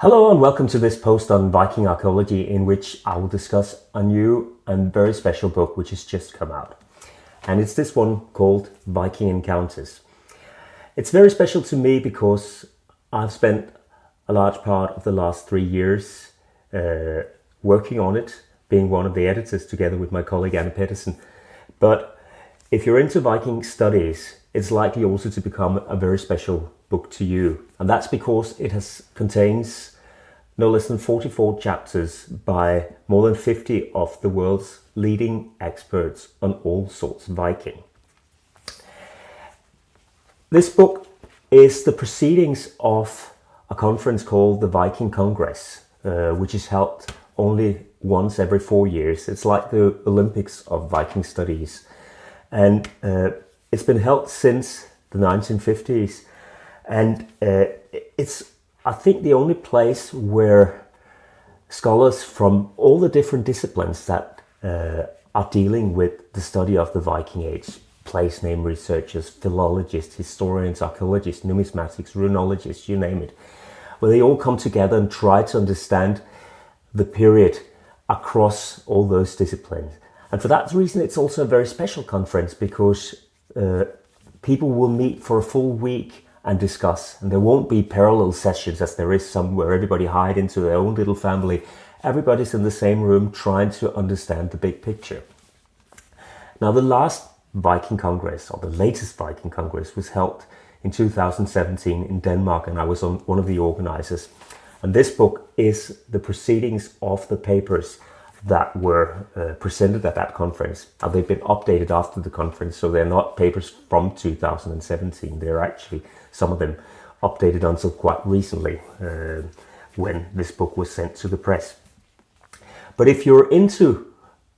Hello and welcome to this post on Viking Archaeology, in which I will discuss a new and very special book which has just come out. And it's this one called Viking Encounters. It's very special to me because I've spent a large part of the last 3 years working on it, being one of the editors together with my colleague Anna Pedersen. But if you're into Viking studies, it's likely also to become a very special book to you. And that's because it contains no less than 44 chapters by more than 50 of the world's leading experts on all sorts of Viking. This book is the proceedings of a conference called the Viking Congress, which is held only once every 4 years. It's like the Olympics of Viking studies. And it's been held since the 1950s. And it's, I think, the only place where scholars from all the different disciplines that are dealing with the study of the Viking Age, place name researchers, philologists, historians, archaeologists, numismatics, runologists, you name it, where they all come together and try to understand the period across all those disciplines. And for that reason, it's also a very special conference because people will meet for a full week and discuss, and there won't be parallel sessions as there is some where everybody hide into their own little family. Everybody's in the same room trying to understand the big picture. Now, the last Viking Congress, or the latest Viking Congress, was held in 2017 in Denmark, and I was one of the organizers. And this book is the proceedings of the papers that were presented at that conference. Now, they've been updated after the conference, so they're not papers from 2017. They're actually, some of them, updated until quite recently, when this book was sent to the press. But if you're into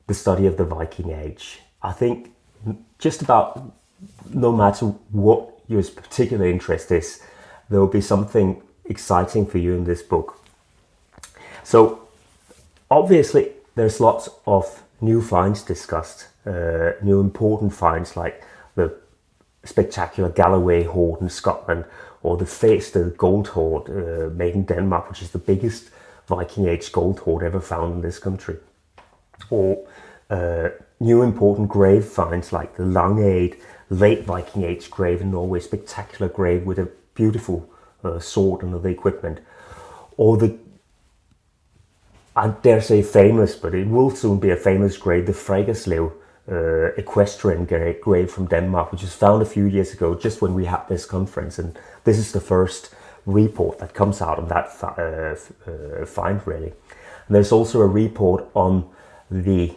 the study of the Viking Age, I think just about no matter what your particular interest is, there will be something exciting for you in this book. So, obviously, there's lots of new finds discussed, new important finds like the spectacular Galloway hoard in Scotland, or the Fæsted gold hoard made in Denmark, which is the biggest Viking Age gold hoard ever found in this country. Or new important grave finds like the Langeid late Viking Age grave in Norway, spectacular grave with a beautiful sword and other equipment. Or the, I dare say famous, but it will soon be a famous grave, the Fregeslev equestrian grave from Denmark, which was found a few years ago, just when we had this conference. And this is the first report that comes out of that find, really. And there's also a report on the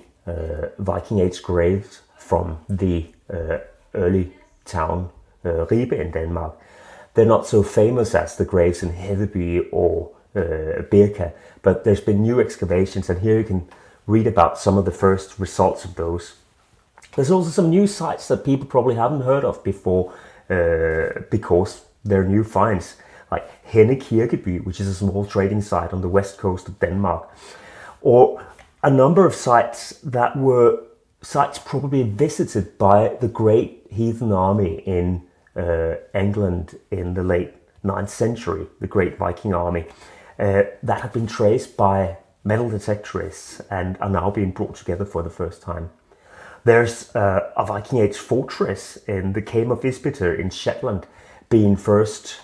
Viking Age graves from the early town Ribe in Denmark. They're not so famous as the graves in Hedeby or Birka, but there's been new excavations, and here you can read about some of the first results of those. There's also some new sites that people probably haven't heard of before because they're new finds, like Henne Kirkeby, which is a small trading site on the west coast of Denmark, or a number of sites that were sites probably visited by the great heathen army in England in the late 9th century, the great Viking army, that have been traced by metal detectorists and are now being brought together for the first time. There's a Viking Age fortress in the Came of Isbiter in Shetland being first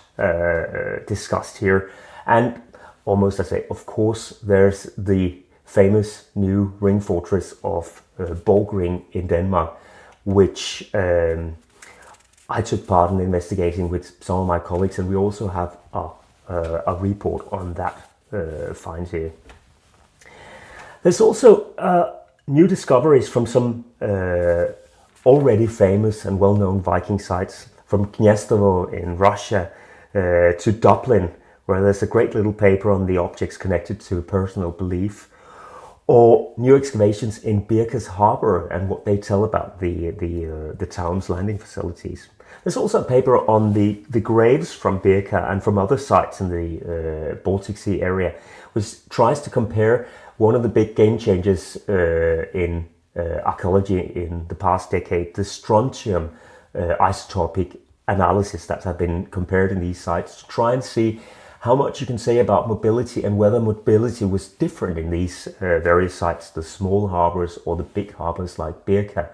discussed here. And almost as of course, there's the famous new ring fortress of Borgring in Denmark, which I took part in investigating with some of my colleagues, and we also have a report on that find here. There's also new discoveries from some already famous and well-known Viking sites, from Gniezdovo in Russia to Dublin, where there's a great little paper on the objects connected to personal belief, or new excavations in Birka's harbour and what they tell about the town's landing facilities. There's also a paper on the graves from Birka and from other sites in the Baltic Sea area, which tries to compare one of the big game changers in archaeology in the past decade, the strontium isotopic analysis that have been compared in these sites, to try and see how much you can say about mobility and whether mobility was different in these various sites, the small harbors or the big harbors like Birka,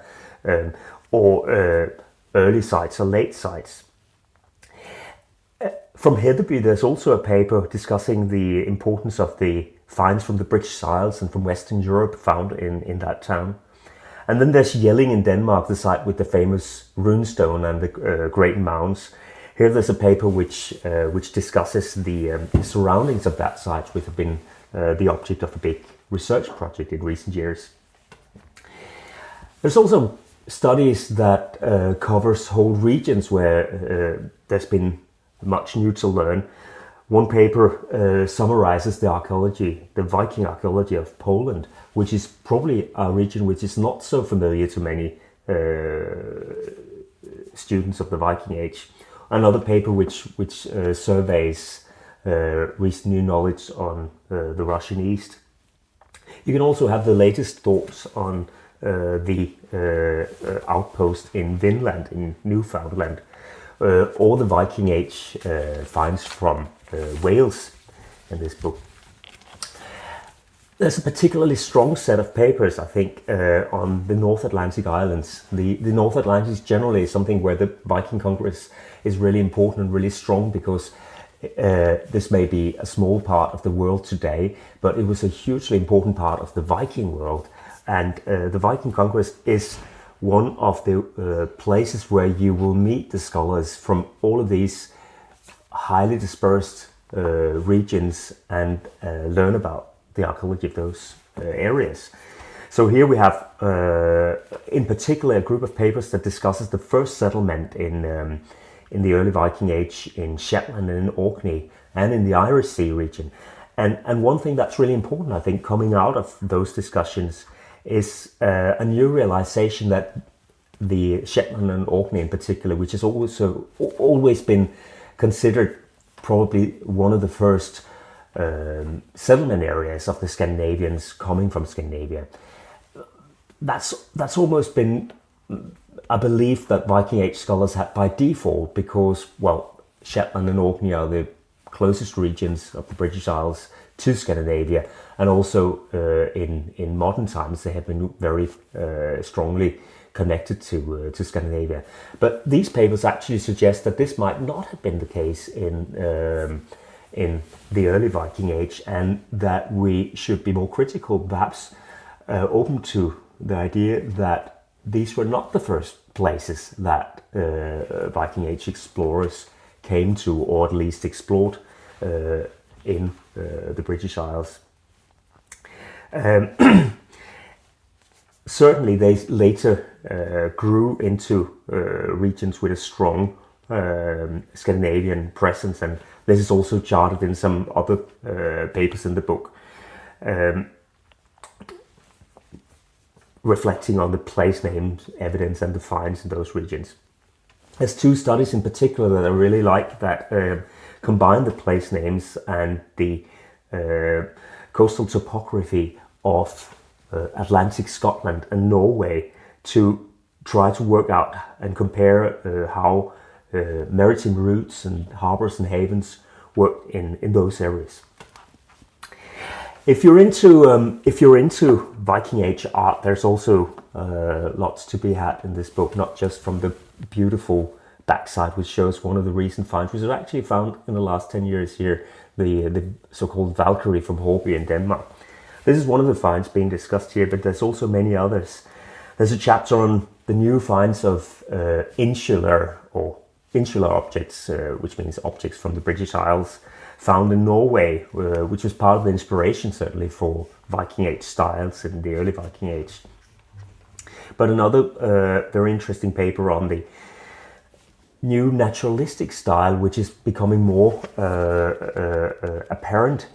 or early sites or late sites. From Heatherby, there's also a paper discussing the importance of the finds from the British Isles and from Western Europe found in that town. And then there's Jelling in Denmark, the site with the famous runestone and the great mounds. Here there's a paper which discusses the surroundings of that site, which have been the object of a big research project in recent years. There's also studies that covers whole regions where there's been much new to learn. One paper summarizes the archaeology, the Viking archaeology of Poland, which is probably a region which is not so familiar to many students of the Viking Age. Another paper which surveys recent new knowledge on the Russian East. You can also have the latest thoughts on the outpost in Vinland, in Newfoundland, or the Viking Age finds from Wales in this book. There's a particularly strong set of papers, I think, on the North Atlantic islands. The North Atlantic generally is something where the Viking Congress is really important and really strong, because this may be a small part of the world today, but it was a hugely important part of the Viking world. And the Viking Congress is one of the places where you will meet the scholars from all of these highly dispersed regions and learn about the archaeology of those areas. So here we have, in particular, a group of papers that discusses the first settlement in the early Viking Age in Shetland and in Orkney and in the Irish Sea region. And one thing that's really important, I think, coming out of those discussions is a new realization that the Shetland and Orkney in particular, which has also always been considered probably one of the first settlement areas of the Scandinavians coming from Scandinavia, that's almost been a belief that Viking Age scholars had by default, because, well, Shetland and Orkney are the closest regions of the British Isles to Scandinavia, and also in modern times they have been very strongly connected to Scandinavia. But these papers actually suggest that this might not have been the case in the early Viking Age, and that we should be more critical, perhaps open to the idea that these were not the first places that Viking Age explorers came to, or at least explored in the British Isles. Certainly they later grew into regions with a strong Scandinavian presence, and this is also charted in some other papers in the book, reflecting on the place names, evidence and the finds in those regions. There's two studies in particular that I really like that combine the place names and the coastal topography of Atlantic Scotland and Norway to try to work out and compare how maritime routes and harbours and havens work in those areas. If you're into Viking Age art, there's also lots to be had in this book, not just from the beautiful backside, which shows one of the recent finds, which was actually found in the last 10 years here, the so-called Valkyrie from Hårby in Denmark. This is one of the finds being discussed here, but there's also many others. There's a chapter on the new finds of insular objects, which means objects from the British Isles, found in Norway, which was part of the inspiration certainly for Viking Age styles in the early Viking Age. But another very interesting paper on the new naturalistic style, which is becoming more apparent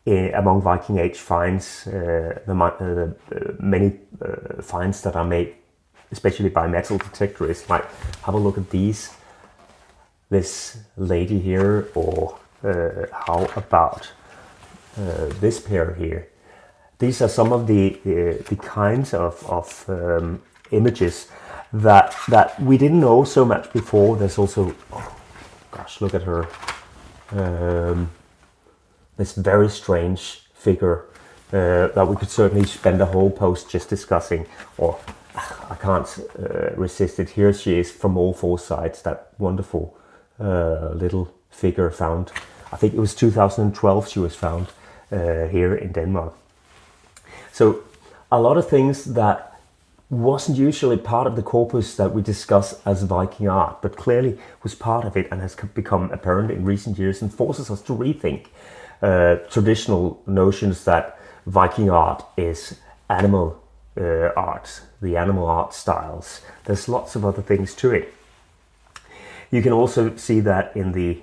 among Viking Age finds, the many finds that are made, especially by metal detectorists. Like, have a look at this lady here, or how about this pair here? These are some of the kinds of images that we didn't know so much before. There's also, oh gosh, look at her. this very strange figure that we could certainly spend a whole post just discussing, or I can't resist it. Here she is from all four sides, that wonderful little figure found. I think it was 2012 she was found here in Denmark. So a lot of things that wasn't usually part of the corpus that we discuss as Viking art, but clearly was part of it and has become apparent in recent years and forces us to rethink traditional notions that Viking art is animal art, the animal art styles. There's lots of other things to it. You can also see that in the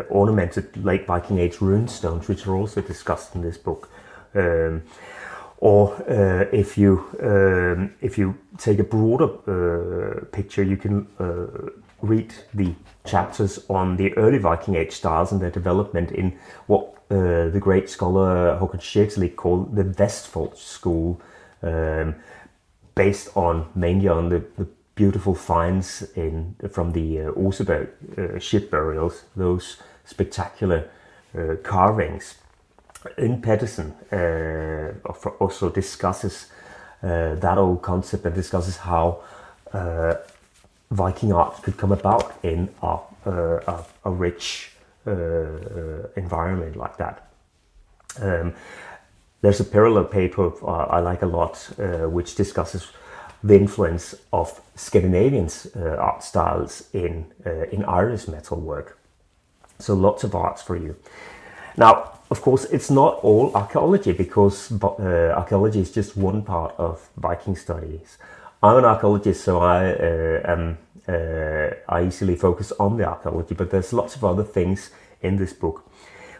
ornamented late Viking Age runestones, which are also discussed in this book. Or if you take a broader picture, you can read the chapters on the early Viking Age styles and their development in what the great scholar Håkon Sjerslik called the Vestfold school, based on mainly on the beautiful finds from the Oseberg ship burials, those spectacular carvings. In Pedersen also discusses that old concept and discusses how Viking art could come about in a rich environment like that. There's a parallel paper I like a lot, which discusses the influence of Scandinavian art styles in Irish metalwork. So lots of arts for you. Now, of course, it's not all archaeology, because archaeology is just one part of Viking studies. I'm an archaeologist, so I easily focus on the archaeology, but there's lots of other things in this book.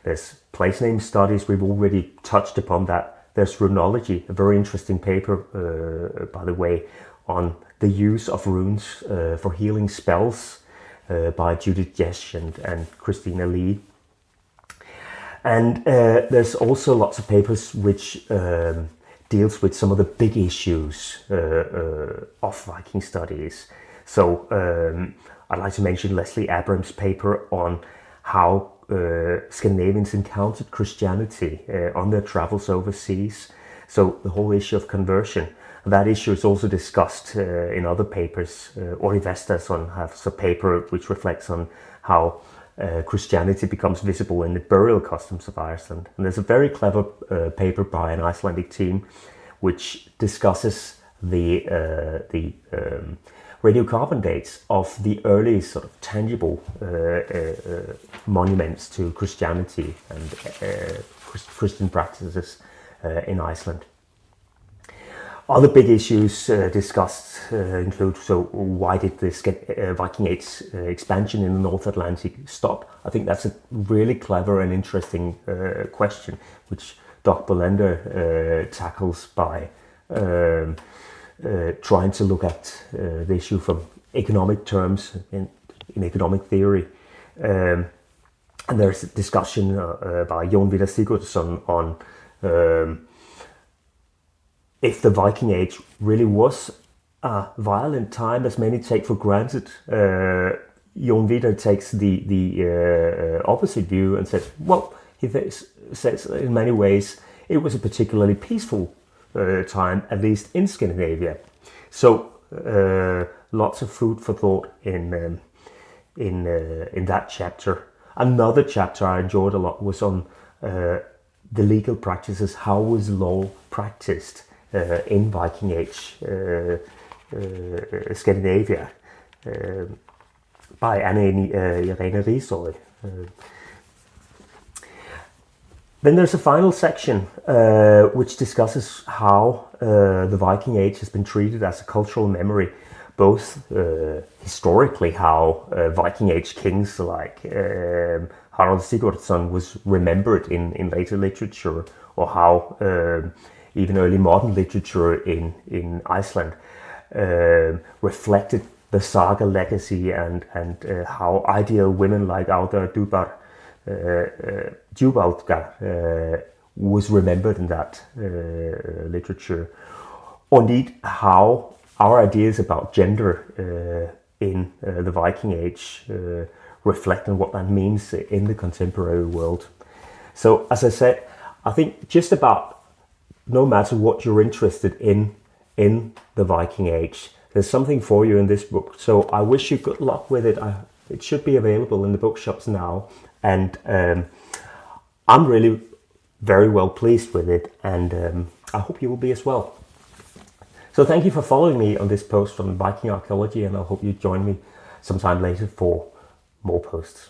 There's place name studies, we've already touched upon that. There's runology, a very interesting paper, by the way, on the use of runes for healing spells by Judith Jesch and Christina Lee. And there's also lots of papers which deals with some of the big issues of Viking studies. So I'd like to mention Leslie Abrams' paper on how Scandinavians encountered Christianity on their travels overseas. So the whole issue of conversion. That issue is also discussed in other papers. Ori Vestason has a paper which reflects on how Christianity becomes visible in the burial customs of Iceland. And there's a very clever paper by an Icelandic team which discusses the radiocarbon dates of the early sort of tangible monuments to Christianity and Christian practices in Iceland. Other big issues discussed include, so why did the Viking Age expansion in the North Atlantic stop? I think that's a really clever and interesting question, which Doc Bolender tackles by trying to look at the issue from economic terms in economic theory. And there's a discussion by Jon Vidar Sigurdsson on if the Viking Age really was a violent time, as many take for granted. Jon Vidar takes the opposite view and says, well, he says in many ways it was a particularly peaceful time, at least in Scandinavia. So lots of food for thought in that chapter. Another chapter I enjoyed a lot was on the legal practices. How was law practiced in Viking Age Scandinavia by Anne Irene Risøy. Then there's a final section which discusses how the Viking Age has been treated as a cultural memory, both historically, how Viking Age kings like Harald Sigurdsson was remembered in later literature, or how even early modern literature in Iceland reflected the saga legacy and how ideal women like Auðr Djúpáðr was remembered in that literature. Or indeed how our ideas about gender in the Viking Age reflect on what that means in the contemporary world. So as I said, I think just about no matter what you're interested in the Viking Age, there's something for you in this book. So I wish you good luck with it. It should be available in the bookshops now, and I'm really very well pleased with it, and I hope you will be as well. So thank you for following me on this post from Viking Archaeology, and I hope you join me sometime later for more posts.